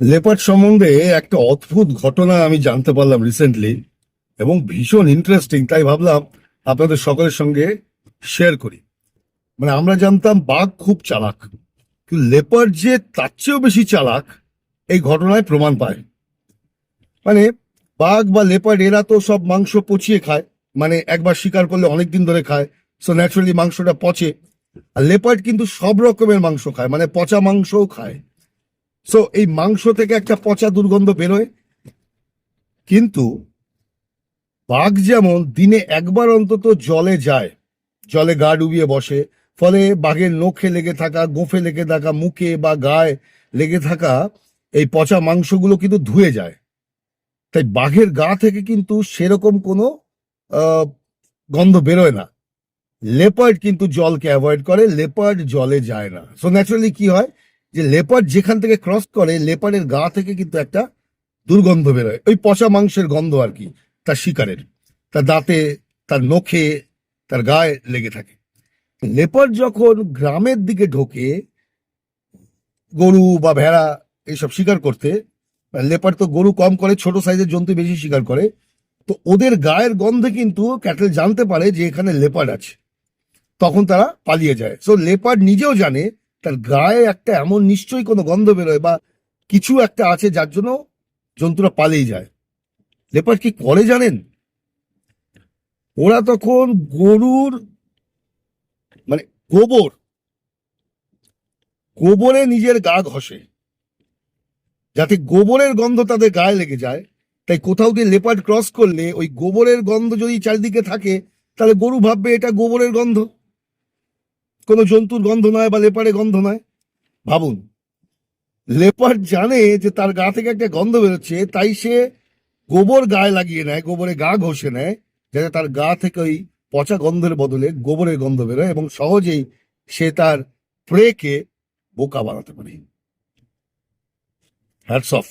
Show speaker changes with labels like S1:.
S1: Leopard সম্বন্ধে একটা অদ্ভুত ঘটনা আমি জানতে পারলাম রিসেন্টলি, এবং ভীষণ ইন্টারেস্টিং, তাই ভাবলাম আপনাদের সকলের সঙ্গে শেয়ার করি। মানে আমরা জানতাম বাঘ খুব চালাক, কিন্তু লেপার্ড যে তার চেয়েও বেশি চালাক এই ঘটনায় প্রমাণ পায়। মানে বাঘ বা লেপার্ড এরা তো সব মাংস পচিয়ে খায়, মানে একবার শিকার করলে অনেকদিন ধরে খায়, সো ন্যাচারালি মাংসটা পচে। আর লেপার্ড কিন্তু সব রকমের মাংস খায়, মানে পচা মাংসও খায়। সো এই মাংস থেকে একটা পচা দুর্গন্ধ বেরোয়। কিন্তু বাঘ যেমন দিনে একবার অন্তত জলে যায়, জলে গা ডুবিয়ে বসে, ফলে বাঘের নখে লেগে থাকা, গোফে লেগে থাকা, মুখে বা গায়ে লেগে থাকা এই পচা মাংসগুলো কিন্তু ধুয়ে যায়। তাই বাঘের গা থেকে কিন্তু সেরকম কোনো আহ, গন্ধ বেরোয় না। লেপার্ড কিন্তু জলকে অ্যাভয়েড করে, লেপার্ড জলে যায় না। সো ন্যাচারালি কি হয়, যে লেপার্ড যেখান থেকে ক্রস করে, লেপার্ডের গা থেকে কিন্তু একটা দুর্গন্ধ বেরোয়, ওই পচা মাংসের গন্ধ আর কি, তার শিকারের, তার দাঁতে, তার নখে, তার গায়ে লেগে থাকে। লেপার্ড যখন গ্রামের দিকে ঢোকে গরু বা ভেড়া এইসব শিকার করতে, লেপার্ড তো গরু কম করে, ছোট সাইজের জন্তু বেশি শিকার করে, তো ওদের গায়ের গন্ধে কিন্তু ক্যাটেল জানতে পারে যে এখানে লেপার্ড আছে, তখন তারা পালিয়ে যায়। সো লেপার্ড নিজেও জানে তার গায়ে একটা এমন নিশ্চয়ই কোনো গন্ধ বেরোয় বা কিছু একটা আছে যার জন্য জন্তুরা পালিয়ে যায়। লেপার্ড কি করে জানেন? ওরা তখন গরুর, মানে গোবর, গোবরে নিজের গা ঘষে, যাতে গোবরের গন্ধ তাদের গায়ে লেগে যায়। তাই কোথাও দিয়ে লেপার্ড ক্রস করলে ওই গোবরের গন্ধ যদি চারিদিকে থাকে, তাহলে গরু ভাববে এটা গোবরের গন্ধ, কোনো জন্তুর গন্ধ নয় বা লেপার্ডের গন্ধ নয়। ভাবুন, লেপার্ড জানে যে তার গা থেকে একটা গন্ধ বেরোচ্ছে, তাই সে গোবর গায়ে লাগিয়ে নেয়, গোবরে গা ঘষে নেয়, যাতে তার গা থেকে ওই পচা গন্ধের বদলে গোবরের গন্ধ বেরোয় এবং সহজেই সে তার প্রেকে বোকা বানাতে পারে। Hats off.